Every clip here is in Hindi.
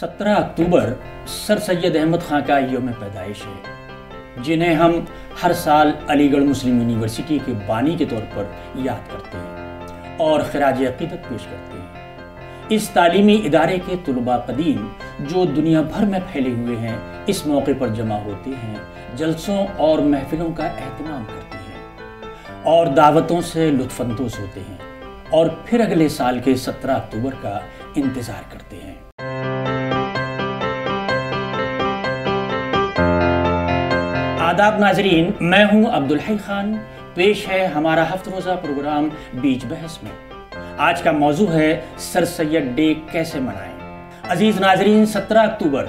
17 अक्टूबर सर सैयद अहमद ख़ान का यौम पैदाइश है, जिन्हें हम हर साल अलीगढ़ मुस्लिम यूनिवर्सिटी के बानी के तौर पर याद करते हैं और खिराज अक़ीदत पेश करते हैं। इस तालीमी इदारे के तुलबा कदीम जो दुनिया भर में फैले हुए हैं, इस मौके पर जमा होते हैं, जलसों और महफिलों का एहतमाम करते हैं और दावतों से लुत्फ़अंदोज़ होते हैं और फिर अगले साल के 17 अक्टूबर का इंतज़ार करते हैं। आदाब नाजरीन, मैं हूं अब्दुल हई खान। पेश है हमारा हफ्ता रोज़ा प्रोग्राम बीच बहस में। आज का मौजू है सर सैयद डे कैसे मनाएं। अजीज़ नाजरीन, 17 अक्टूबर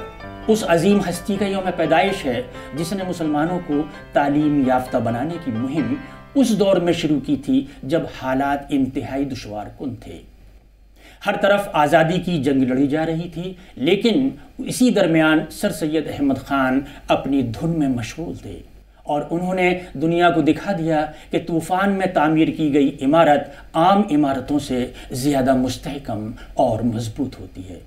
उस अजीम हस्ती का यौम पैदाइश है जिसने मुसलमानों को तालीम याफ्ता बनाने की मुहिम उस दौर में शुरू की थी जब हालात इंतहाई दुश्वार कुन थे। हर तरफ आज़ादी की जंग लड़ी जा रही थी, लेकिन इसी दरमियान सर सैयद अहमद ख़ान अपनी धुन में मशगूल थे और उन्होंने दुनिया को दिखा दिया कि तूफ़ान में तामीर की गई इमारत आम इमारतों से ज़्यादा मुस्तहकम और मजबूत होती है।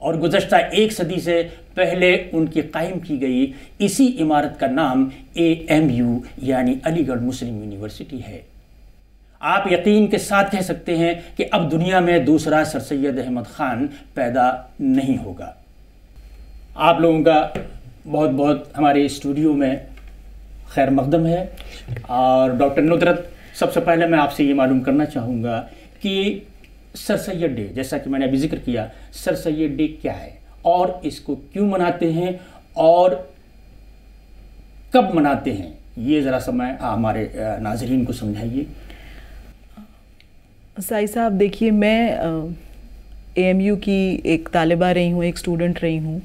और गुज़श्ता एक सदी से पहले उनकी कायम की गई इसी इमारत का नाम AMU यानी अलीगढ़ मुस्लिम यूनिवर्सिटी है। आप यकीन के साथ कह सकते हैं कि अब दुनिया में दूसरा सर सैयद अहमद ख़ान पैदा नहीं होगा। आप लोगों का बहुत बहुत हमारे स्टूडियो में खैर मकदम है। और डॉक्टर नुदरत, सबसे पहले मैं आपसे ये मालूम करना चाहूँगा कि सर सैयद डे, जैसा कि मैंने अभी जिक्र किया, सर सैयद डे क्या है और इसको क्यों मनाते हैं और कब मनाते हैं, ये ज़रा समय हमारे नाज़रीन को समझाइए। साई साहब, देखिए, मैं AMU की एक तालिबा रही हूँ, एक स्टूडेंट रही हूँ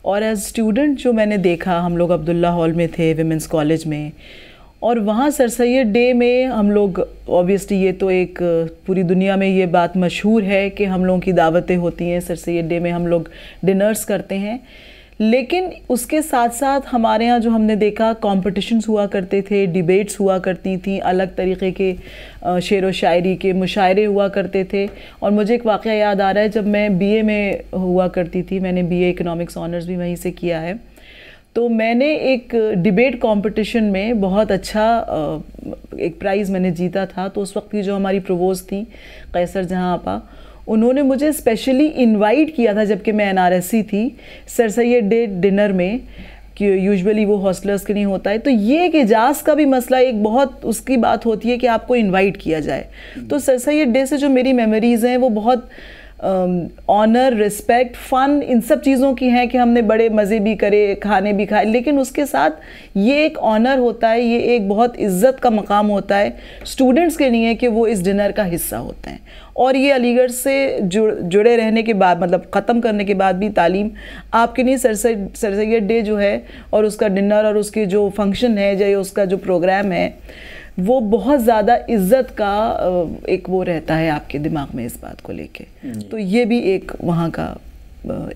और एज स्टूडेंट जो मैंने देखा, हम लोग अब्दुल्ला हॉल में थे विमेंस कॉलेज में, और वहाँ सर सैयद डे में हम लोग ऑब्वियसली, ये तो एक पूरी दुनिया में ये बात मशहूर है कि हम लोगों की दावतें होती हैं, सर सैयद डे में हम लोग डिनर्स करते हैं। लेकिन उसके साथ साथ हमारे यहाँ जो हमने देखा कॉम्पिटिशन्स हुआ करते थे, डिबेट्स हुआ करती थी, अलग तरीक़े के शेर व शायरी के मुशायरे हुआ करते थे। और मुझे एक वाक़या याद आ रहा है, जब मैं BA में हुआ करती थी, मैंने BA इकोनॉमिक्स ऑनर्स भी वहीं से किया है, तो मैंने एक डिबेट कंपटीशन में बहुत अच्छा एक प्राइज़ मैंने जीता था। तो उस वक्त की जो हमारी प्रोवोस्ट थी कैसर जहाँ आपा, उन्होंने मुझे स्पेशली इनवाइट किया था जबकि मैं NRSC थी, सर सैयद डे डिनर में, कि यूजुअली वो हॉस्टलर्स के नहीं होता है। तो ये एक एजाज़ का भी मसला, एक बहुत उसकी बात होती है कि आपको इनवाइट किया जाए। तो सर सैयद डे से जो मेरी मेमोरीज़ हैं वो बहुत ऑनर, रिस्पेक्ट, फ़न, इन सब चीज़ों की हैं कि हमने बड़े मज़े भी करे, खाने भी खाए, लेकिन उसके साथ ये एक ऑनर होता है, ये एक बहुत इज़्ज़त का मकाम होता है स्टूडेंट्स के लिए कि वो इस डिनर का हिस्सा होते हैं। और ये अलीगढ़ से जुड़े रहने के बाद, मतलब ख़त्म करने के बाद भी तालीम आपके लिए सर सैयद डे जो है और उसका डिनर और उसके जो फंक्शन है, जो उसका जो प्रोग्राम है, वो बहुत ज़्यादा इज़्ज़त का एक वो रहता है आपके दिमाग में इस बात को लेके। तो ये भी एक वहाँ का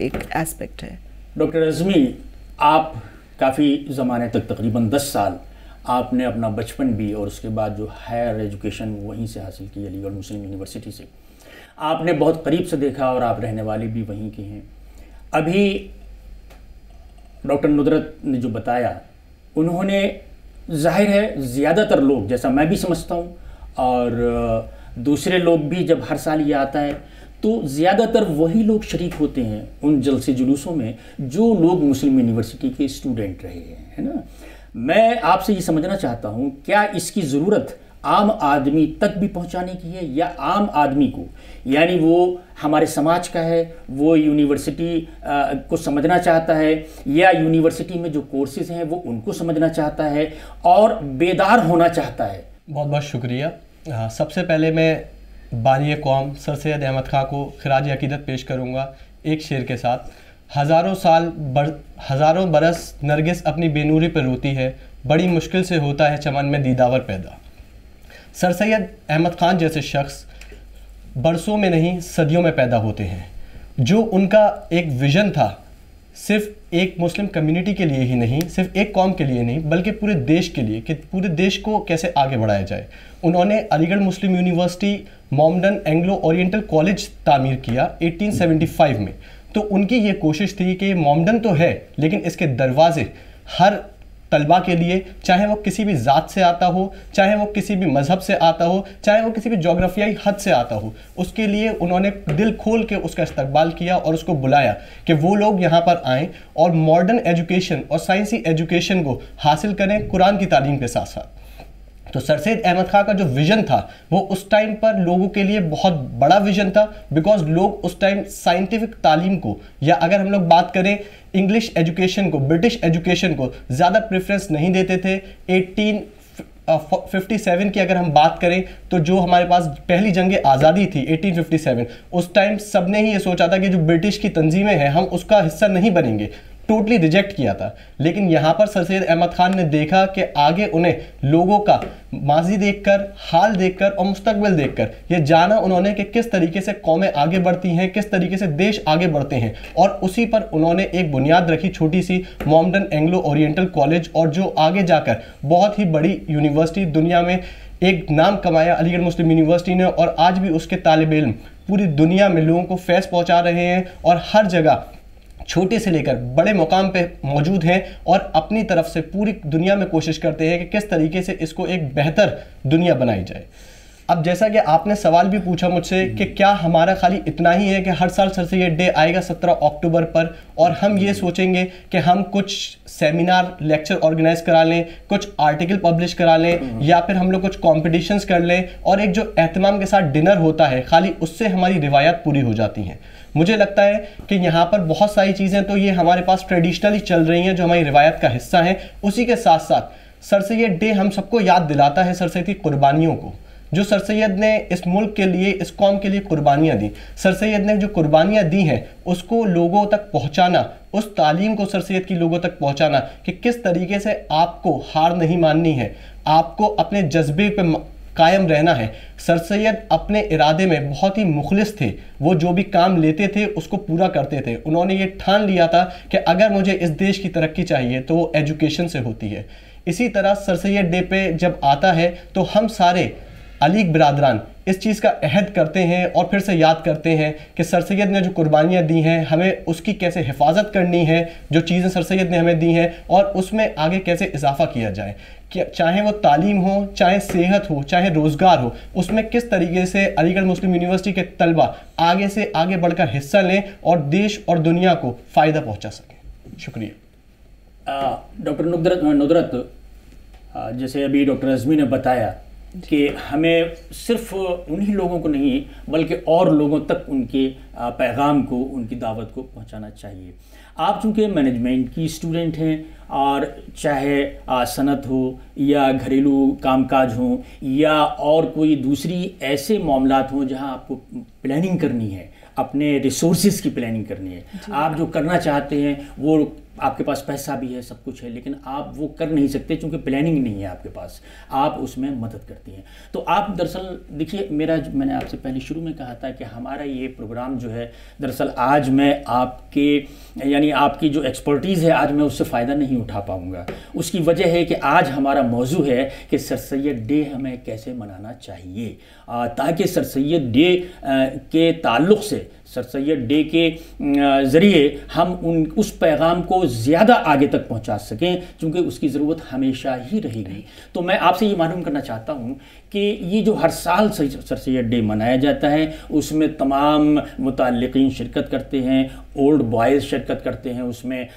एक एस्पेक्ट है। डॉक्टर अज़मी, आप काफ़ी ज़माने तक, तकरीबन 10 साल आपने अपना बचपन भी और उसके बाद जो हायर एजुकेशन वहीं से हासिल की, अलीगढ़ मुस्लिम यूनिवर्सिटी से। आपने बहुत करीब से देखा और आप रहने वाले भी वहीं के हैं। अभी डॉक्टर नुदरत ने जो बताया, उन्होंने, जाहिर है ज़्यादातर लोग, जैसा मैं भी समझता हूँ और दूसरे लोग भी, जब हर साल ये आता है तो ज़्यादातर वही लोग शरीक होते हैं उन जलसे जुलूसों में जो लोग मुस्लिम यूनिवर्सिटी के स्टूडेंट रहे हैं, है ना। मैं आपसे ये समझना चाहता हूँ, क्या इसकी ज़रूरत आम आदमी तक भी पहुँचाने की है, या आम आदमी को, यानी वो हमारे समाज का है, वो यूनिवर्सिटी को समझना चाहता है, या यूनिवर्सिटी में जो कोर्सेज़ हैं वो उनको समझना चाहता है और बेदार होना चाहता है? बहुत बहुत शुक्रिया। सबसे पहले मैं बानी कौम सर सैयद अहमद ख़ान को खिराज अक़ीदत पेश करूँगा एक शेर के साथ। हज़ारों बरस नरगिस अपनी बेनूरी पर रोती है, बड़ी मुश्किल से होता है चमन में दीदावर पैदा। सर सैयद अहमद ख़ान जैसे शख्स बरसों में नहीं सदियों में पैदा होते हैं। जो उनका एक विज़न था, सिर्फ एक मुस्लिम कम्युनिटी के लिए ही नहीं, सिर्फ एक कौम के लिए नहीं, बल्कि पूरे देश के लिए, कि पूरे देश को कैसे आगे बढ़ाया जाए। उन्होंने Aligarh Muslim University Mohammedan Anglo Oriental College तामीर किया 1875 में। तो उनकी ये कोशिश थी कि मॉमडन तो है लेकिन इसके दरवाजे हर तलबा के लिए, चाहे वो किसी भी ज़ात से आता हो, चाहे वो किसी भी मज़हब से आता हो, चाहे वो किसी भी जोग्राफियाई हद से आता हो, उसके लिए उन्होंने दिल खोल के उसका इस्तकबाल किया और उसको बुलाया कि वो लोग यहाँ पर आएँ और मॉडर्न एजुकेशन और साइंसी एजुकेशन को हासिल करें कुरान की तालीम के साथ साथ। तो सर सैयद अहमद खां का जो विज़न था वो उस टाइम पर लोगों के लिए बहुत बड़ा विज़न था, बिकॉज लोग उस टाइम साइंटिफिक तालीम को, या अगर हम लोग बात करें इंग्लिश एजुकेशन को, ब्रिटिश एजुकेशन को ज़्यादा प्रेफरेंस नहीं देते थे। 1857 की अगर हम बात करें तो जो हमारे पास पहली जंग आज़ादी थी 1857, उस टाइम सबने ही ये सोचा था कि जो ब्रिटिश की तंजीमें हैं हम उसका हिस्सा नहीं बनेंगे, टोटली रिजेक्ट किया था। लेकिन यहाँ पर सर सैयद अहमद खान ने देखा कि आगे उन्हें लोगों का माजी देखकर, हाल देखकर और मुस्तकबिल देखकर ये जाना उन्होंने कि किस तरीके से कौमें आगे बढ़ती हैं, किस तरीके से देश आगे बढ़ते हैं, और उसी पर उन्होंने एक बुनियाद रखी छोटी सी मॉमडन एंग्लो ओरिएंटल कॉलेज, और जो आगे जाकर बहुत ही बड़ी यूनिवर्सिटी, दुनिया में एक नाम कमाया अलीगढ़ मुस्लिम यूनिवर्सिटी ने, और आज भी उसके तालिब इल्म पूरी दुनिया में लोगों को फैज़ पहुँचा रहे हैं और हर जगह छोटे से लेकर बड़े मुकाम पे मौजूद हैं और अपनी तरफ से पूरी दुनिया में कोशिश करते हैं कि किस तरीके से इसको एक बेहतर दुनिया बनाई जाए। अब जैसा कि आपने सवाल भी पूछा मुझसे कि क्या हमारा खाली इतना ही है कि हर साल सर सैयद डे आएगा 17 अक्टूबर पर और हम ये सोचेंगे कि हम कुछ सेमिनार लेक्चर ऑर्गेनाइज करा लें, कुछ आर्टिकल पब्लिश करा लें, या फिर हम लोग कुछ कॉम्पिटिशन्स कर लें और एक जो एहतमाम के साथ डिनर होता है खाली उससे हमारी रिवायत पूरी हो जाती हैं। मुझे लगता है कि यहाँ पर बहुत सारी चीज़ें तो ये हमारे पास ट्रेडिशनली चल रही हैं जो हमारी रिवायत का हिस्सा हैं। उसी के साथ साथ सर सैयद डे हम सबको याद दिलाता है सर सैयद की कुर्बानियों को, जो सर सैयद ने इस मुल्क के लिए, इस कौम के लिए कुर्बानियाँ दी। सर सैयद ने जो कुर्बानियाँ दी हैं उसको लोगों तक पहुँचाना, उस तालीम को सर सैयद की लोगों तक पहुँचाना कि किस तरीके से आपको हार नहीं माननी है, आपको अपने जज्बे पे कायम रहना है। सर सैयद अपने इरादे में बहुत ही मुखलिस थे, वो जो भी काम लेते थे उसको पूरा करते थे। उन्होंने ये ठान लिया था कि अगर मुझे इस देश की तरक्की चाहिए तो वो एजुकेशन से होती है। इसी तरह सर सैयद डे पे जब आता है तो हम सारे अलीग बिरादरान इस चीज़ का अहद करते हैं और फिर से याद करते हैं कि सर सैयद ने जो कुर्बानियाँ दी हैं हमें उसकी कैसे हिफाजत करनी है, जो चीज़ें सर सैयद ने हमें दी हैं और उसमें आगे कैसे इजाफा किया जाए, कि चाहे वो तालीम हो, चाहे सेहत हो, चाहे रोज़गार हो, उसमें किस तरीके से अलीगढ़ मुस्लिम यूनिवर्सिटी के तलबा आगे से आगे बढ़कर हिस्सा लें और देश और दुनिया को फ़ायदा पहुँचा सकें। शुक्रिया। डॉक्टर नुदरत, जैसे अभी डॉक्टर अज़मी ने बताया कि हमें सिर्फ उन्हीं लोगों को नहीं बल्कि और लोगों तक उनके पैगाम को, उनकी दावत को पहुंचाना चाहिए। आप चूँकि मैनेजमेंट की स्टूडेंट हैं और चाहे सनत हो या घरेलू कामकाज हो या और कोई दूसरी ऐसे मामलात हों जहां आपको प्लानिंग करनी है, अपने रिसोर्सेज की प्लानिंग करनी है, आप जो करना चाहते हैं वो आपके पास पैसा भी है, सब कुछ है, लेकिन आप वो कर नहीं सकते क्योंकि प्लानिंग नहीं है आपके पास, आप उसमें मदद करती हैं। तो आप दरअसल देखिए, मैंने आपसे पहले शुरू में कहा था कि हमारा ये प्रोग्राम जो है दरअसल आज मैं आपके यानी आपकी जो एक्सपर्टीज़ है आज मैं उससे फ़ायदा नहीं उठा पाऊँगा। उसकी वजह है कि आज हमारा मौजू है कि सर सैयद डे हमें कैसे मनाना चाहिए, ताकि सर सैयद डे के ताल्लुक़ से, सर सैयद डे के ज़रिए हम उस पैगाम को ज़्यादा आगे तक पहुंचा सकें, क्योंकि उसकी ज़रूरत हमेशा ही रहेगी। तो मैं आपसे ये मालूम करना चाहता हूं कि ये जो हर साल सर सैयद डे मनाया जाता है उसमें तमाम मुताल्लिक़ीन शिरकत करते हैं, ओल्ड बॉयज़ शिरकत करते हैं उसमें।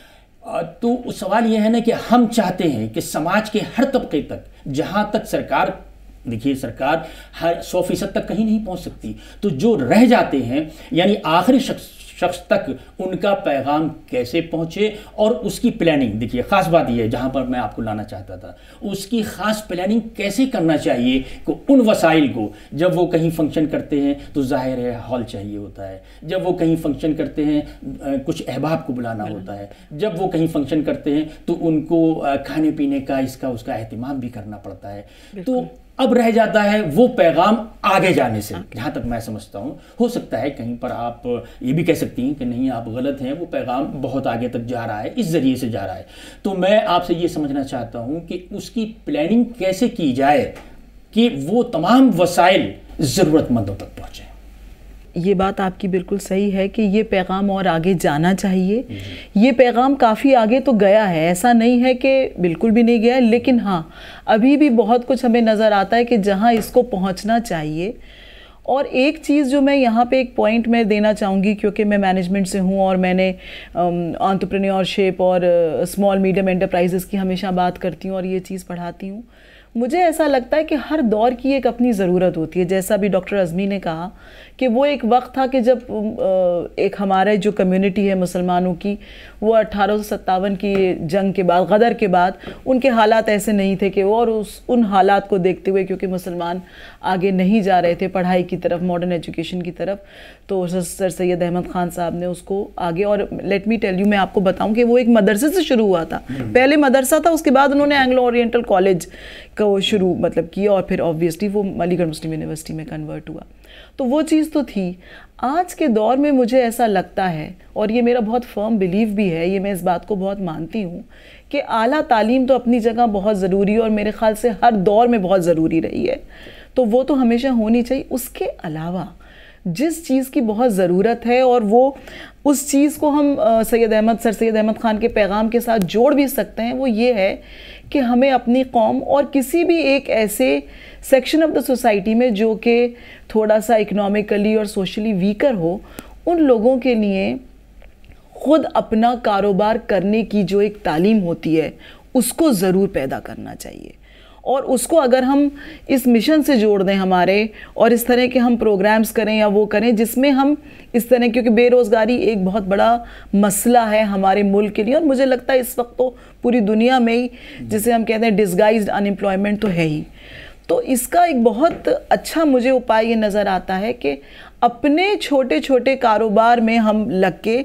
तो सवाल ये है ना कि हम चाहते हैं कि समाज के हर तबके तक, जहाँ तक सरकार, देखिए सरकार हर 100% तक कहीं नहीं पहुंच सकती, तो जो रह जाते हैं यानी आखिरी शख्स तक उनका पैगाम कैसे पहुंचे और उसकी प्लानिंग, देखिए ख़ास बात यह है जहां पर मैं आपको लाना चाहता था, उसकी ख़ास प्लानिंग कैसे करना चाहिए कि उन वसाइल को, जब वो कहीं फंक्शन करते हैं तो जाहिर है हॉल चाहिए होता है, जब वो कहीं फंक्शन करते हैं कुछ अहबाब को बुलाना होता है, जब वो कहीं फंक्शन करते हैं तो उनको खाने पीने का, इसका उसका एहतिमाम भी करना पड़ता है। तो अब रह जाता है वो पैगाम आगे जाने से, जहाँ तक मैं समझता हूँ। हो सकता है कहीं पर आप ये भी कह सकती हैं कि नहीं आप गलत हैं, वो पैगाम बहुत आगे तक जा रहा है, इस ज़रिए से जा रहा है। तो मैं आपसे ये समझना चाहता हूँ कि उसकी प्लानिंग कैसे की जाए कि वो तमाम वसाइल ज़रूरतमंदों तक पहुँचे। ये बात आपकी बिल्कुल सही है कि ये पैगाम और आगे जाना चाहिए। ये पैगाम काफ़ी आगे तो गया है, ऐसा नहीं है कि बिल्कुल भी नहीं गया है, लेकिन हाँ अभी भी बहुत कुछ हमें नज़र आता है कि जहाँ इसको पहुँचना चाहिए। और एक चीज़ जो मैं यहाँ पे एक पॉइंट मैं देना चाहूँगी, क्योंकि मैं मैनेजमेंट से हूँ और मैंने एंटरप्रेन्योरशिप और स्मॉल मीडियम एंटरप्राइजेस की हमेशा बात करती हूँ और ये चीज़ पढ़ाती हूँ। मुझे ऐसा लगता है कि हर दौर की एक अपनी ज़रूरत होती है। जैसा भी डॉक्टर अज़मी ने कहा कि वो एक वक्त था कि जब एक हमारे जो कम्युनिटी है मुसलमानों की, वो 1857 की जंग के बाद, गदर के बाद उनके हालात ऐसे नहीं थे कि वो, और उन हालात को देखते हुए क्योंकि मुसलमान आगे नहीं जा रहे थे पढ़ाई की तरफ, मॉडर्न एजुकेशन की तरफ, तो सर सैयद अहमद ख़ान साहब ने उसको आगे, और लेट मी टेल यू, मैं आपको बताऊं कि वो एक मदरसे से शुरू हुआ था। पहले मदरसा था, उसके बाद उन्होंने एंग्लो ओरिएंटल कॉलेज को शुरू किया और फिर ऑब्वियसली वो अलीगढ़ मुस्लिम यूनिवर्सिटी में कन्वर्ट हुआ। तो वो चीज़ तो थी। आज के दौर में मुझे ऐसा लगता है, और ये मेरा बहुत फर्म बिलीव भी है, ये मैं इस बात को बहुत मानती हूँ कि आला तालीम तो अपनी जगह बहुत ज़रूरी है और मेरे ख़्याल से हर दौर में बहुत ज़रूरी रही है, तो वो तो हमेशा होनी चाहिए। उसके अलावा जिस चीज़ की बहुत ज़रूरत है, और वो उस चीज़ को हम सर सैयद अहमद ख़ान के पैगाम के साथ जोड़ भी सकते हैं, वो ये है कि हमें अपनी कौम और किसी भी एक ऐसे सेक्शन ऑफ द सोसाइटी में जो कि थोड़ा सा इकोनॉमिकली और सोशली वीकर हो, उन लोगों के लिए ख़ुद अपना कारोबार करने की जो एक तालीम होती है उसको ज़रूर पैदा करना चाहिए। और उसको अगर हम इस मिशन से जोड़ दें हमारे, और इस तरह के हम प्रोग्राम्स करें या वो करें जिसमें हम इस तरह, क्योंकि बेरोज़गारी एक बहुत बड़ा मसला है हमारे मुल्क के लिए, और मुझे लगता है इस वक्त तो पूरी दुनिया में ही, जिसे हम कहते हैं डिसगाइज्ड अनएम्प्लॉयमेंट, तो है ही। तो इसका एक बहुत अच्छा मुझे उपाय ये नज़र आता है कि अपने छोटे छोटे कारोबार में हम लग के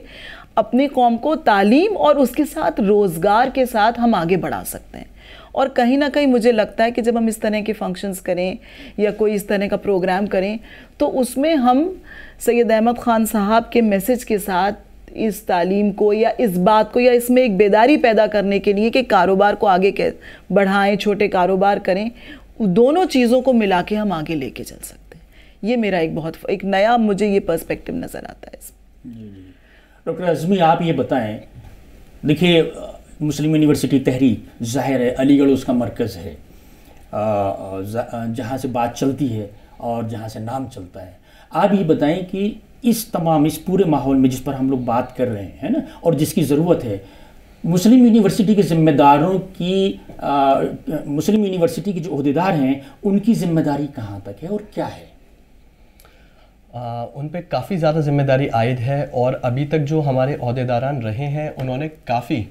अपनी कौम को तालीम और उसके साथ रोज़गार के साथ हम आगे बढ़ा सकते हैं। और कहीं ना कहीं मुझे लगता है कि जब हम इस तरह के फंक्शंस करें या कोई इस तरह का प्रोग्राम करें, तो उसमें हम सैयद अहमद ख़ान साहब के मैसेज के साथ इस तालीम को या इस बात को या इसमें एक बेदारी पैदा करने के लिए कि कारोबार को आगे बढ़ाएं, छोटे कारोबार करें, दोनों चीज़ों को मिला के हम आगे लेके चल सकते हैं। ये मेरा एक नया मुझे ये पर्सपेक्टिव नज़र आता है इसमें। डॉक्टर अज़मी, आप ये बताएं, देखिए मुस्लिम यूनिवर्सिटी तहरीक ज़ाहिर है अलीगढ़ उसका मरकज़ है, जहाँ से बात चलती है और जहाँ से नाम चलता है। आप ये बताएं कि इस पूरे माहौल में जिस पर हम लोग बात कर रहे हैं ना, और जिसकी ज़रूरत है, मुस्लिम यूनिवर्सिटी के ज़िम्मेदारों की, मुस्लिम यूनिवर्सिटी के जो ओहदेदार हैं उनकी ज़िम्मेदारी कहाँ तक है और क्या है? उन पे काफ़ी ज़्यादा जिम्मेदारी आयद है, और अभी तक जो हमारे ओहदेदारान रहे हैं उन्होंने काफ़ी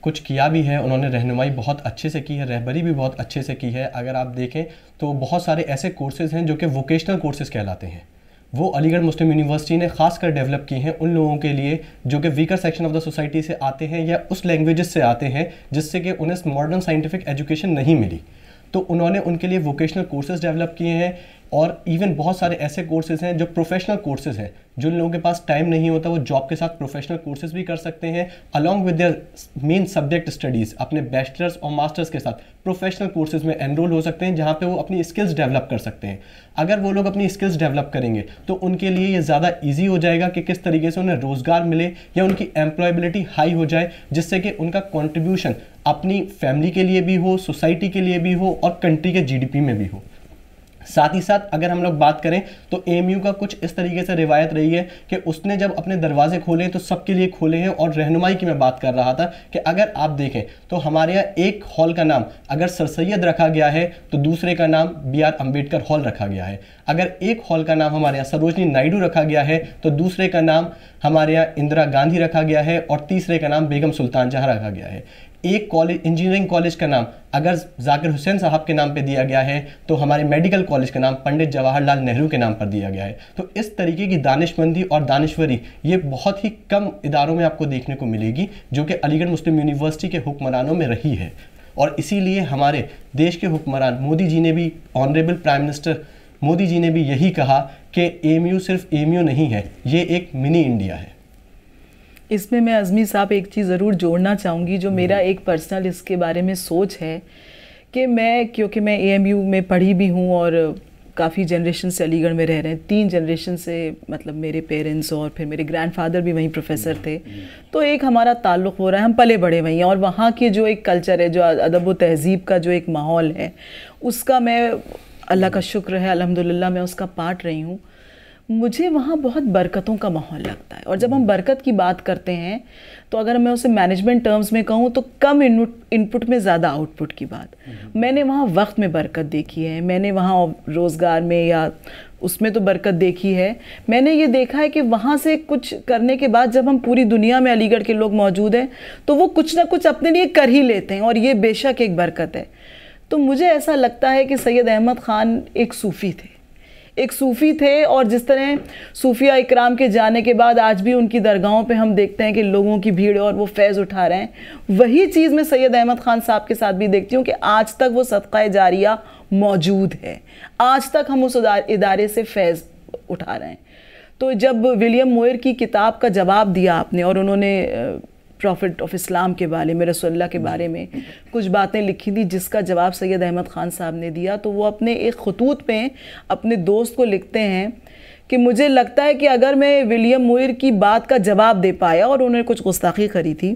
कुछ किया भी है। उन्होंने रहनुमाई बहुत अच्छे से की है, रहबरी भी बहुत अच्छे से की है। अगर आप देखें तो बहुत सारे ऐसे कोर्सेज़ हैं जो कि वोकेशनल कोर्सेज़ कहलाते हैं, वो अलीगढ़ मुस्लिम यूनिवर्सिटी ने ख़ास कर डेवलप की हैं उन लोगों के लिए जो कि weaker section of the society से आते हैं या उस लैंग्वेजेस से आते हैं जिससे कि उन्हें मॉडर्न साइंटिफिक एजुकेशन नहीं मिली। तो उन्होंने उनके लिए वोकेशनल कोर्सेज़ डेवलप किए हैं, और इवन बहुत सारे ऐसे कोर्सेज़ हैं जो प्रोफेशनल कोर्सेज़ हैं। जिन लोगों के पास टाइम नहीं होता वो जॉब के साथ प्रोफेशनल कोर्सेज़ भी कर सकते हैं, along with their main subject studies. अपने बैचलर्स और मास्टर्स के साथ प्रोफेशनल कोर्सेज़ में एनरोल हो सकते हैं, जहाँ पे वो अपनी स्किल्स डेवलप कर सकते हैं। अगर वो लोग अपनी स्किल्स डेवलप करेंगे तो उनके लिए ये ज़्यादा ईजी हो जाएगा कि किस तरीके से उन्हें रोज़गार मिले या उनकी एम्प्लॉयबिलिटी हाई हो जाए, जिससे कि उनका कॉन्ट्रीब्यूशन अपनी फैमिली के लिए भी हो, सोसाइटी के लिए भी हो और कंट्री के GDP में भी हो। साथ ही साथ अगर हम लोग बात करें तो AMU का कुछ इस तरीके से रिवायत रही है कि उसने जब अपने दरवाजे खोले तो सबके लिए खोले हैं। और रहनुमाई की मैं बात कर रहा था कि अगर आप देखें तो हमारे यहाँ एक हॉल का नाम अगर सर सैयद रखा गया है तो दूसरे का नाम BR अम्बेडकर हॉल रखा गया है। अगर एक हॉल का नाम हमारे यहाँ सरोजनी नायडू रखा गया है तो दूसरे का नाम हमारे यहाँ इंदिरा गांधी रखा गया है, और तीसरे का नाम बेगम सुल्तान जहाँ रखा गया है। एक कॉलेज, इंजीनियरिंग कॉलेज का नाम अगर जाकिर हुसैन साहब के नाम पे दिया गया है तो हमारे मेडिकल कॉलेज का नाम पंडित जवाहरलाल नेहरू के नाम पर दिया गया है। तो इस तरीके की दानिशमंदी और दानिश्वरी ये बहुत ही कम इदारों में आपको देखने को मिलेगी जो कि अलीगढ़ मुस्लिम यूनिवर्सिटी के हुक्मरानों में रही है। और इसीलिए हमारे देश के हुक्मरान मोदी जी ने भी, honourable prime minister Modi ji ने भी यही कहा कि AMU सिर्फ AMU नहीं है, ये एक मिनी इंडिया है। इसमें मैं अज़मी साहब एक चीज़ ज़रूर जोड़ना चाहूँगी जो मेरा एक पर्सनल इसके बारे में सोच है कि मैं, क्योंकि मैं AMU में पढ़ी भी हूँ और काफ़ी जनरेशन से अलीगढ़ में रह रहे हैं, 3 जनरेशन से, मतलब मेरे पेरेंट्स और फिर मेरे ग्रैंडफादर भी वहीं प्रोफेसर थे, तो एक हमारा ताल्लुक़ हो रहा है, हम पले बड़े वहीं हैं। और वहाँ की जो एक कल्चर है, जो अदब व तहज़ीब का जो एक माहौल है, उसका मैं, अल्लाह का शुक्र है अल्हम्दुलिल्लाह, मैं उसका पार्ट रही हूँ। मुझे वहाँ बहुत बरकतों का माहौल लगता है। और जब हम बरकत की बात करते हैं तो अगर मैं उसे मैनेजमेंट टर्म्स में कहूँ तो कम इनपुट में ज़्यादा आउटपुट की बात। मैंने वहाँ वक्त में बरकत देखी है, मैंने वहाँ रोज़गार में या उसमें तो बरकत देखी है। मैंने ये देखा है कि वहाँ से कुछ करने के बाद जब हम पूरी दुनिया में अलीगढ़ के लोग मौजूद हैं तो वो कुछ ना कुछ अपने लिए कर ही लेते हैं, और ये बेशक एक बरकत है। तो मुझे ऐसा लगता है कि सैयद अहमद ख़ान एक सूफ़ी थे, और जिस तरह सूफिया इकराम के जाने के बाद आज भी उनकी दरगाहों पे हम देखते हैं कि लोगों की भीड़ और वो फैज़ उठा रहे हैं, वही चीज़ मैं सैयद अहमद ख़ान साहब के साथ भी देखती हूँ कि आज तक वो सदक़ा जारिया मौजूद है, आज तक हम उस इदारे से फैज़ उठा रहे हैं। तो जब विलियम मोयर की किताब का जवाब दिया आपने, और उन्होंने प्रॉफिट ऑफ इस्लाम के बारे में, रसूलुल्लाह के बारे में कुछ बातें लिखी थी, जिसका जवाब सैयद अहमद ख़ान साहब ने दिया, तो वो अपने एक खतूत में अपने दोस्त को लिखते हैं कि मुझे लगता है कि अगर मैं विलियम मोयर की बात का जवाब दे पाया, और उन्होंने कुछ गुस्ताखी करी थी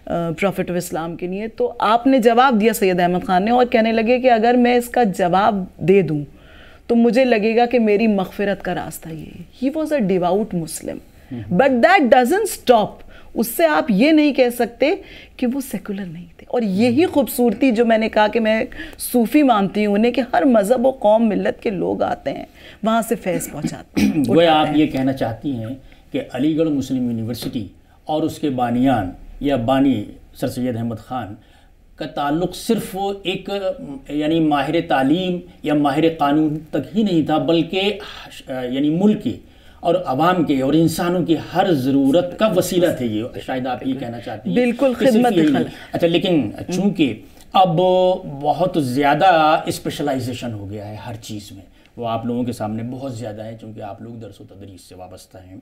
प्रॉफिट ऑफ इस्लाम के लिए, तो आपने जवाब दिया सैयद अहमद ख़ान ने, और कहने लगे कि अगर मैं इसका जवाब दे दूँ तो मुझे लगेगा कि मेरी मग़फ़िरत का रास्ता ये है। He was a devout Muslim, but that doesn't stop, उससे आप ये नहीं कह सकते कि वो सेकुलर नहीं थे। और यही खूबसूरती जो मैंने कहा कि मैं सूफ़ी मानती हूँ उन्हें, कि हर मज़हब व कौम मिलत के लोग आते हैं, वहाँ से फैज़ पहुँचाते हैं। वो आप ये कहना चाहती हैं कि अलीगढ़ मुस्लिम यूनिवर्सिटी और उसके बानियान या बानी सर सैयद अहमद ख़ान का ताल्लुक़ सिर्फ वो एक यानी माहिर तालीम या माहिर कानून तक ही नहीं था, बल्कि यानी मुल्क की और आवाम के और इंसानों की हर ज़रूरत का वसीला थे, ये शायद आप ये कहना चाहती हैं। बिल्कुल, खिदमत। अच्छा, लेकिन चूँकि अब बहुत ज़्यादा स्पेशलाइजेशन हो गया है हर चीज़ में, वो आप लोगों के सामने बहुत ज़्यादा है, क्योंकि आप लोग दर्स व तदरीस से वाबस्ता हैं,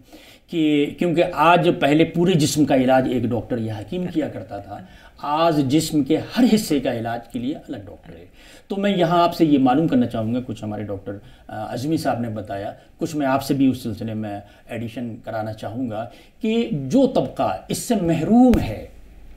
कि क्योंकि आज पहले पूरे जिस्म का इलाज एक डॉक्टर या हकीम किया करता था, आज जिस्म के हर हिस्से का इलाज के लिए अलग डॉक्टर है। तो मैं यहाँ आपसे ये मालूम करना चाहूँगा, कुछ हमारे डॉक्टर अज़मी साहब ने बताया, कुछ मैं आपसे भी उस सिलसिले में एडिशन कराना चाहूँगा कि जो तबका इससे महरूम है,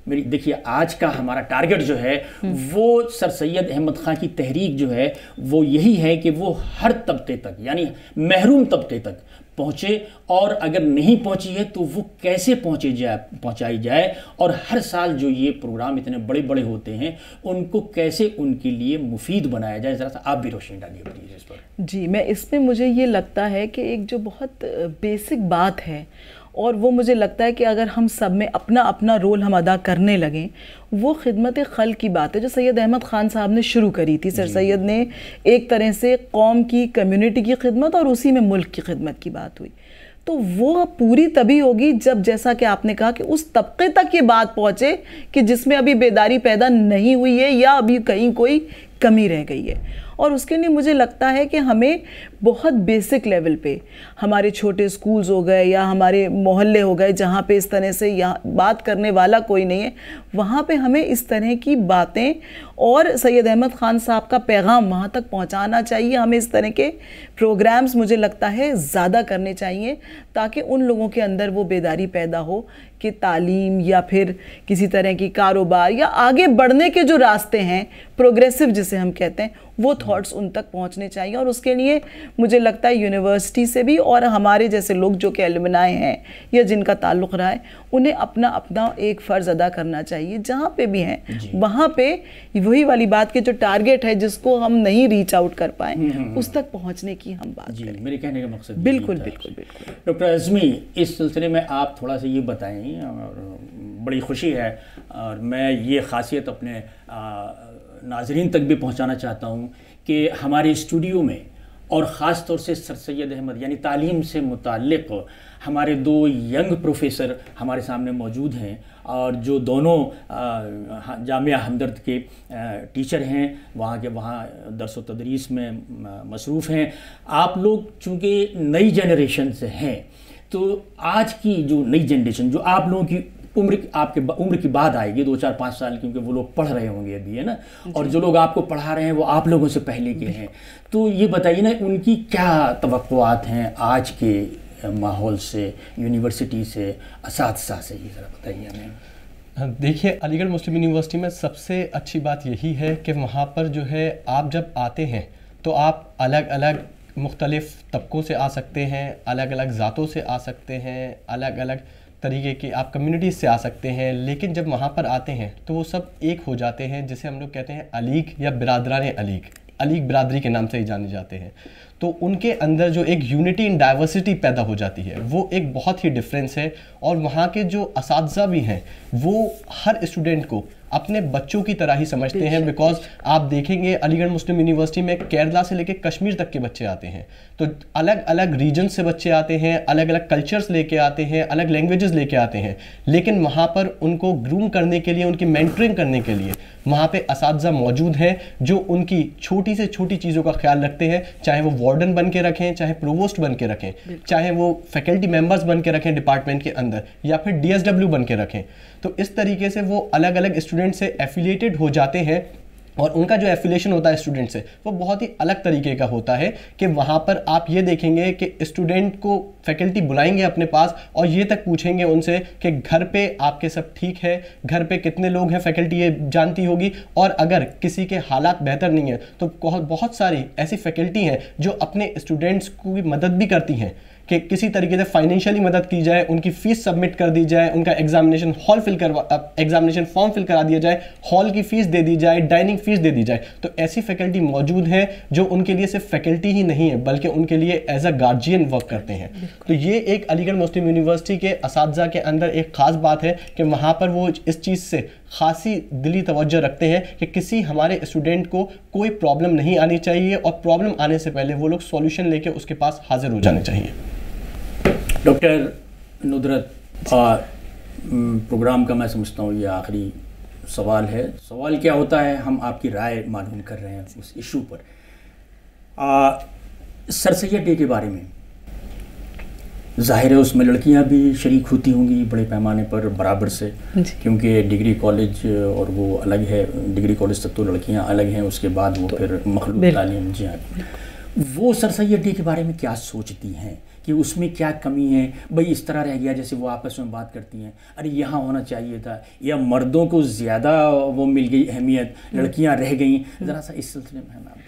मेरी देखिए आज का हमारा टारगेट जो है वो सर सैयद अहमद ख़ान की तहरीक जो है वो यही है कि वो हर तबके तक यानी महरूम तबके तक पहुँचे, और अगर नहीं पहुँची है तो वो कैसे पहुँचाई जाए, और हर साल जो ये प्रोग्राम इतने बड़े बड़े होते हैं उनको कैसे उनके लिए मुफीद बनाया जाए। ज़रा सा आप भी रोशनी डालिए प्लीज़ इस पर। जी, मैं इसमें मुझे ये लगता है कि एक जो बहुत बेसिक बात है, और वो मुझे लगता है कि अगर हम सब में अपना अपना रोल हम अदा करने लगें, वो खिदमत खल्क़ की बात है जो सैयद अहमद ख़ान साहब ने शुरू करी थी। सर सैयद ने एक तरह से कौम की, कम्युनिटी की खिदमत और उसी में मुल्क की खिदमत की बात हुई, तो वो पूरी तभी होगी जब, जैसा कि आपने कहा, कि उस तबके तक ये बात पहुँचे कि जिसमें अभी बेदारी पैदा नहीं हुई है या अभी कहीं कोई कमी रह गई है। और उसके लिए मुझे लगता है कि हमें बहुत बेसिक लेवल पे, हमारे छोटे स्कूल्स हो गए या हमारे मोहल्ले हो गए जहाँ पे इस तरह से यहाँ बात करने वाला कोई नहीं है, वहाँ पे हमें इस तरह की बातें और सैयद अहमद ख़ान साहब का पैगाम वहाँ तक पहुँचाना चाहिए। हमें इस तरह के प्रोग्राम्स मुझे लगता है ज़्यादा करने चाहिए, ताकि उन लोगों के अंदर वो बेदारी पैदा हो कि तालीम या फिर किसी तरह की कारोबार या आगे बढ़ने के जो रास्ते हैं, प्रोग्रेसिव जिसे हम कहते हैं, वो थॉट्स उन तक पहुंचने चाहिए। और उसके लिए मुझे लगता है यूनिवर्सिटी से भी और हमारे जैसे लोग जो कि एलुमनाई हैं या जिनका ताल्लुक़ रहा है, उन्हें अपना अपना एक फ़र्ज़ अदा करना चाहिए। जहाँ पे भी हैं वहाँ पे वही वाली बात के जो टारगेट है जिसको हम नहीं रीच आउट कर पाए, उस तक पहुँचने की हम बात करें। मेरे कहने का मकसद बिल्कुल बिल्कुल बिल्कुल। डॉक्टर अज़मी, इस सिलसिले में आप थोड़ा सा ये बताएं, और बड़ी खुशी है और मैं ये ख़ासियत अपने नाज़रीन तक भी पहुंचाना चाहता हूं कि हमारे स्टूडियो में और ख़ास तौर से सर सैयद अहमद यानी तालीम से मुताल्लिक़ हमारे दो यंग प्रोफेसर हमारे सामने मौजूद हैं, और जो दोनों जामिया हमदर्द के टीचर हैं, वहाँ दर्स व तदरीस में मसरूफ़ हैं। आप लोग चूँकि नई जनरेशन से हैं, तो आज की जो नई जनरेशन जो आप लोगों की आपके उम्र की बात आएगी 2-4-5 साल, क्योंकि वो लोग पढ़ रहे होंगे अभी, है ना, और जो लोग आपको पढ़ा रहे हैं वो आप लोगों से पहले के हैं। तो ये बताइए ना, उनकी क्या तवक्कुआत हैं आज के माहौल से, यूनिवर्सिटी से, असातिज़ा से, ये ज़रा बताइए हमें। देखिए, अलीगढ़ मुस्लिम यूनिवर्सिटी में सबसे अच्छी बात यही है कि वहाँ पर जो है आप जब आते हैं तो आप अलग अलग मुख्तलिफ़ तबकों से आ सकते हैं, अलग अलग ज़ातों से आ सकते हैं, अलग अलग तरीके की आप कम्युनिटीज़ से आ सकते हैं, लेकिन जब वहाँ पर आते हैं तो वो सब एक हो जाते हैं, जिसे हम लोग कहते हैं अलीग या बिरादरान अलीग बिरादरी के नाम से ही जाने जाते हैं। तो उनके अंदर जो एक यूनिटी इन डाइवर्सिटी पैदा हो जाती है, वो एक बहुत ही डिफरेंस है। और वहाँ के जो असातिज़ा भी हैं वो हर स्टूडेंट को अपने बच्चों की तरह ही समझते हैं, बिकॉज आप देखेंगे अलीगढ़ मुस्लिम यूनिवर्सिटी में केरला से लेकर कश्मीर तक के बच्चे आते हैं, तो अलग अलग रीजन से बच्चे आते हैं, अलग अलग कल्चर्स लेके आते हैं, अलग लैंग्वेजेस लेके आते हैं, लेकिन वहाँ पर उनको ग्रूम करने के लिए, उनकी मेंटरिंग करने के लिए वहाँ पे असातिज़ा मौजूद हैं जो उनकी छोटी से छोटी चीज़ों का ख्याल रखते हैं, चाहे वो वार्डन बन के रखें, चाहे प्रोवोस्ट बन के रखें, चाहे वो फैकल्टी मेंबर्स बन के रखें डिपार्टमेंट के अंदर, या फिर DSW बन के रखें। तो इस तरीके से वो अलग अलग स्टूडेंट से एफिलिएटेड हो जाते हैं, और उनका जो एफिलिएशन होता है स्टूडेंट से वो बहुत ही अलग तरीके का होता है कि वहाँ पर आप ये देखेंगे कि स्टूडेंट को फैकल्टी बुलाएंगे अपने पास और ये तक पूछेंगे उनसे कि घर पे आपके सब ठीक है, घर पे कितने लोग हैं, फैकल्टी ये जानती होगी, और अगर किसी के हालात बेहतर नहीं है तो बहुत सारी ऐसी फैकल्टी हैं जो अपने स्टूडेंट्स की मदद भी करती हैं कि किसी तरीके से फाइनेंशियली मदद की जाए, उनकी फ़ीस सबमिट कर दी जाए, उनका एग्जामिनेशन फॉर्म फिल करा दिया जाए, हॉल की फ़ीस दे दी जाए, डाइनिंग फ़ीस दे दी जाए। तो ऐसी फैकल्टी मौजूद है जो उनके लिए सिर्फ फैकल्टी ही नहीं है बल्कि उनके लिए एज अ गार्जियन वर्क करते हैं। तो ये एक अलीगढ़ मुस्लिम यूनिवर्सिटी के असातिज़ा के अंदर एक ख़ास बात है कि वहाँ पर वो इस चीज़ से खासी दिली तवज्जो रखते हैं कि किसी हमारे स्टूडेंट को कोई प्रॉब्लम नहीं आनी चाहिए, और प्रॉब्लम आने से पहले वो लोग सॉल्यूशन लेके उसके पास हाजिर हो जाने चाहिए। डॉक्टर नुदरत, प्रोग्राम का मैं समझता हूँ ये आखिरी सवाल है। सवाल क्या होता है, हम आपकी राय मालूम कर रहे हैं उस इशू पर। सर सैयद डे के बारे में ज़ाहिर है उसमें लड़कियां भी शरीक होती होंगी बड़े पैमाने पर बराबर से, क्योंकि डिग्री कॉलेज और वो अलग है, डिग्री कॉलेज तक तो लड़कियां अलग हैं, उसके बाद वो फिर मखलूत तालीम। जी हाँ, वो सर सैयद डे के बारे में क्या सोचती हैं कि उसमें क्या कमी है? भाई इस तरह रह गया जैसे वो आपस में बात करती हैं, अरे यहाँ होना चाहिए था, या मर्दों को ज़्यादा वो मिल गई अहमियत, लड़कियाँ रह गई, ज़रा सा इस सिलसिले में हमें।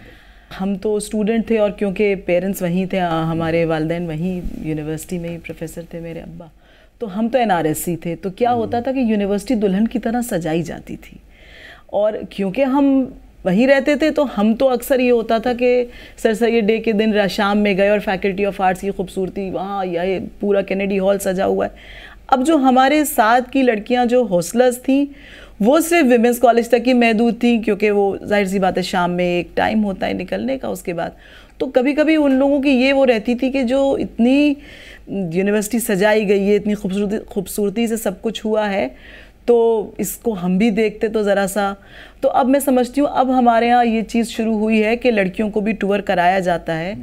हम तो स्टूडेंट थे और क्योंकि पेरेंट्स वहीं थे, हमारे वालिदैन वहीं यूनिवर्सिटी में ही प्रोफेसर थे मेरे अब्बा, तो हम तो NRSC थे। तो क्या होता था कि यूनिवर्सिटी दुल्हन की तरह सजाई जाती थी, और क्योंकि हम वहीं रहते थे तो हम तो अक्सर ये होता था कि सर सैयद डे के दिन शाम में गए और फैकल्टी ऑफ आर्ट्स की खूबसूरती, वहाँ ये पूरा कैनेडी हॉल सजा हुआ है। अब जो हमारे साथ की लड़कियाँ जो हॉस्टलर्स थीं वो सिर्फ विमेंस कॉलेज तक ही महदूद थी, क्योंकि वो जाहिर सी बात है शाम में एक टाइम होता है निकलने का, उसके बाद तो कभी कभी उन लोगों की ये वो रहती थी कि जो इतनी यूनिवर्सिटी सजाई गई है, इतनी खूबसूरती से सब कुछ हुआ है, तो इसको हम भी देखते तो ज़रा सा। तो अब मैं समझती हूँ अब हमारे यहाँ ये चीज़ शुरू हुई है कि लड़कियों को भी टूर कराया जाता है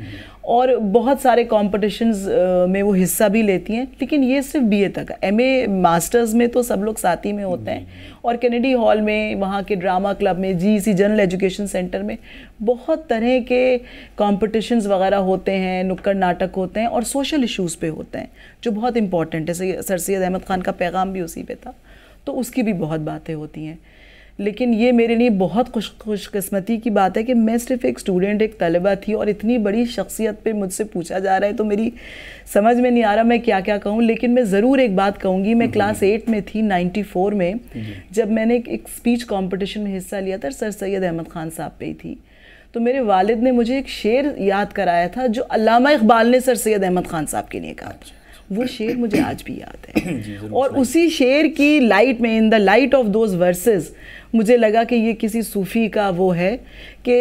और बहुत सारे कॉम्पिटिशन्स में वो हिस्सा भी लेती हैं, लेकिन ये सिर्फ BA तक है। MA मास्टर्स में तो सब लोग साथ ही में होते हैं, और कैनेडी हॉल में, वहाँ के ड्रामा क्लब में, GEC जनरल एजुकेशन सेंटर में बहुत तरह के कॉम्पिटिशन्स वगैरह होते हैं, नुक्कड़ नाटक होते हैं और सोशल इश्यूज़ पे होते हैं जो बहुत इंपॉर्टेंट है। सर सैयद अहमद ख़ान का पैगाम भी उसी पे था, तो उसकी भी बहुत बातें होती हैं। लेकिन ये मेरे लिए बहुत खुशकिस्मती की बात है कि मैं सिर्फ एक स्टूडेंट, एक तलबा थी, और इतनी बड़ी शख्सियत पे मुझसे पूछा जा रहा है तो मेरी समझ में नहीं आ रहा मैं क्या क्या कहूँ। लेकिन मैं ज़रूर एक बात कहूँगी, मैं क्लास 8 में थी 94 में, जब मैंने एक स्पीच कॉम्पिटिशन में हिस्सा लिया था, सर सैयद अहमद ख़ान साहब पे ही थी। तो मेरे वालिद ने मुझे एक शेर याद कराया था जो अल्लामा इकबाल ने सर सैयद अहमद ख़ान साहब के लिए कहा। वो शेर मुझे आज भी याद है, और उसी शेर की लाइट में, in the light of those versus, मुझे लगा कि ये किसी सूफ़ी का वो है कि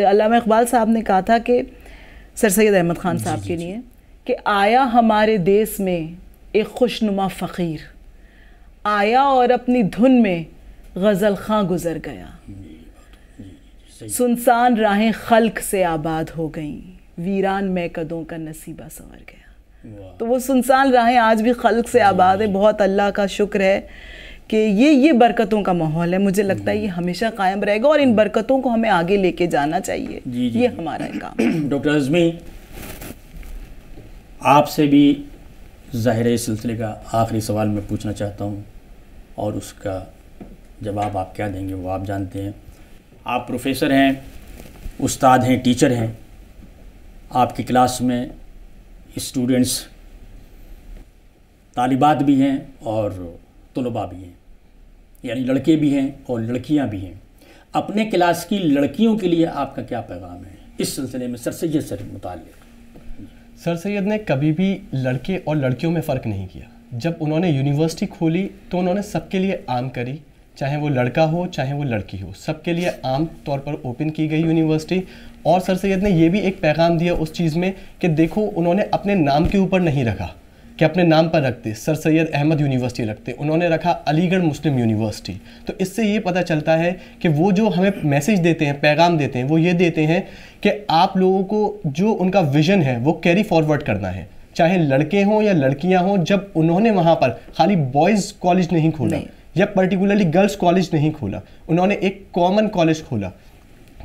अल्लामा इकबाल साहब ने कहा था कि सर सैयद अहमद ख़ान साहब के लिए कि आया हमारे देश में एक खुशनुमा फ़कीर, आया और अपनी धुन में गज़ल खां गुज़र गया, सुनसान राहें खल्क से आबाद हो गईं, वीरान में कदों का नसीबा संवर गया। तो वो सुनसान राहें आज भी खल्क से आबाद है। बहुत अल्लाह का शुक्र है कि ये बरकतों का माहौल है। मुझे लगता है ये हमेशा कायम रहेगा और इन बरकतों को हमें आगे लेके जाना चाहिए। ये हमारा काम। डॉक्टर अज़मी, आपसे भी ज़ाहिर इस सिलसिले का आखिरी सवाल मैं पूछना चाहता हूँ और उसका जवाब आप क्या देंगे वो आप जानते हैं। आप प्रोफेसर हैं, उस्ताद हैं, टीचर हैं। आपकी क्लास में स्टूडेंट्स तालिबात भी हैं और तलबा भी हैं, यानी लड़के भी हैं और लड़कियां भी हैं। अपने क्लास की लड़कियों के लिए आपका क्या पैगाम है इस सिलसिले में सर सैयद से मुताल्लिक़? सर सैयद ने कभी भी लड़के और लड़कियों में फ़र्क नहीं किया। जब उन्होंने यूनिवर्सिटी खोली तो उन्होंने सबके लिए आम करी, चाहे वो लड़का हो चाहे वो लड़की हो, सबके लिए आम तौर पर ओपन की गई यूनिवर्सिटी। और सर सैयद ने ये भी एक पैगाम दिया उस चीज़ में कि देखो, उन्होंने अपने नाम के ऊपर नहीं रखा कि अपने नाम पर रखते सर सैयद अहमद यूनिवर्सिटी रखते, उन्होंने रखा अलीगढ़ मुस्लिम यूनिवर्सिटी। तो इससे ये पता चलता है कि वो जो हमें मैसेज देते हैं, पैगाम देते हैं, वो ये देते हैं कि आप लोगों को जो उनका विज़न है वो कैरी फॉरवर्ड करना है, चाहे लड़के हों या लड़कियां हों। जब उन्होंने वहाँ पर खाली बॉयज़ कॉलेज नहीं खोला या पर्टिकुलरली गर्ल्स कॉलेज नहीं खोला, उन्होंने एक कॉमन कॉलेज खोला।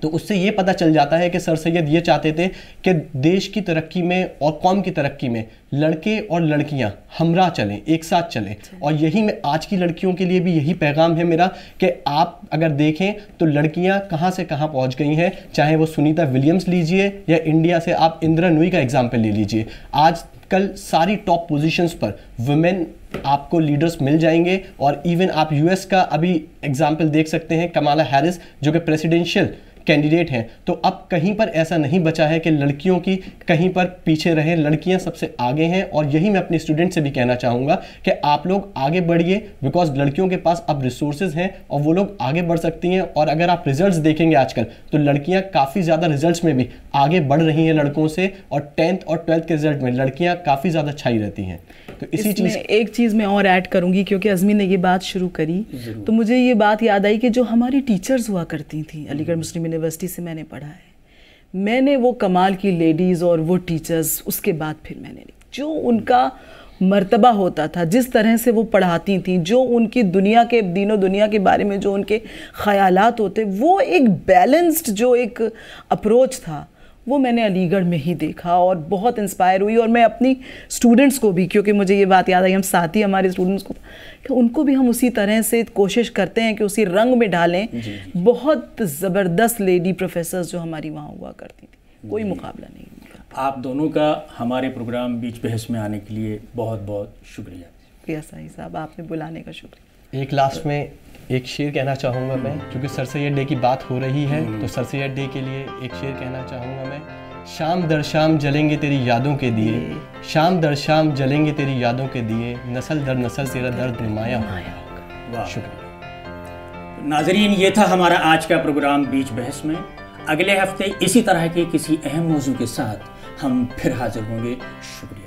तो उससे ये पता चल जाता है कि सर सैयद ये चाहते थे कि देश की तरक्की में और कौम की तरक्की में लड़के और लड़कियां हमरा चलें, एक साथ चलें। और यही मैं आज की लड़कियों के लिए भी यही पैगाम है मेरा कि आप अगर देखें तो लड़कियां कहां से कहां पहुंच गई हैं। चाहे वो सुनीता विलियम्स लीजिए या इंडिया से आप इंदिरा नूई का एग्जाम्पल ले लीजिए। आज कल सारी टॉप पोजीशंस पर वुमेन आपको लीडर्स मिल जाएंगे। और इवन आप यूएस का अभी एग्जाम्पल देख सकते हैं, कमाला हैरिस जो कि प्रेसिडेंशियल कैंडिडेट हैं। तो अब कहीं पर ऐसा नहीं बचा है कि लड़कियों की कहीं पर पीछे रहे, लड़कियां सबसे आगे हैं। और यही मैं अपने स्टूडेंट से भी कहना चाहूँगा कि आप लोग आगे बढ़िए, बिकॉज लड़कियों के पास अब रिसोर्सेज हैं और वो लोग आगे बढ़ सकती हैं। और अगर आप रिजल्ट्स देखेंगे आजकल तो लड़कियां काफ़ी ज़्यादा रिजल्ट्स में भी आगे बढ़ रही हैं लड़कों से। और 10th और 12th के रिजल्ट में लड़कियां काफ़ी ज़्यादा अच्छाई रहती हैं। तो इसी चीज़ एक चीज़ मैं और ऐड करूंगी, क्योंकि अज़मी ने ये बात शुरू करी तो मुझे ये बात याद आई कि जो हमारी टीचर्स हुआ करती थी, अलीगढ़ मुस्लिम यूनिवर्सिटी से मैंने पढ़ा है, मैंने वो कमाल की लेडीज़ और वो टीचर्स उसके बाद फिर मैंने जो उनका मर्तबा होता था, जिस तरह से वो पढ़ाती थी, जो उनकी दुनिया के दीनों दुनिया के बारे में जो उनके ख़यालात होते, वो एक बैलेंस्ड जो एक अप्रोच था वो मैंने अलीगढ़ में ही देखा और बहुत इंस्पायर हुई। और मैं अपनी स्टूडेंट्स को भी, क्योंकि मुझे ये बात याद आई हम साथी हमारे स्टूडेंट्स को, कि उनको भी हम उसी तरह से कोशिश करते हैं कि उसी रंग में डालें। बहुत ज़बरदस्त लेडी प्रोफेसर्स जो हमारी वहाँ हुआ करती थी, कोई मुकाबला नहीं उनका। आप दोनों का हमारे प्रोग्राम बीच बहस में आने के लिए बहुत बहुत शुक्रिया। शुक्रिया साहिब साहब, आपने बुलाने का शुक्रिया। एक लास्ट में एक शेर कहना चाहूँगा मैं, क्योंकि सर सैयद डे की बात हो रही है तो सर सैयद डे के लिए एक शेर कहना चाहूँगा मैं। शाम दर शाम जलेंगे तेरी यादों के दिए, शाम दर शाम जलेंगे तेरी यादों के दिए, नस्ल दर नस्ल तेरा दर्द नुमाया होगा। शुक्रिया। नाजरीन, ये था हमारा आज का प्रोग्राम बीच बहस में। अगले हफ्ते इसी तरह के किसी अहम मौजू के साथ हम फिर हाजिर होंगे। शुक्रिया।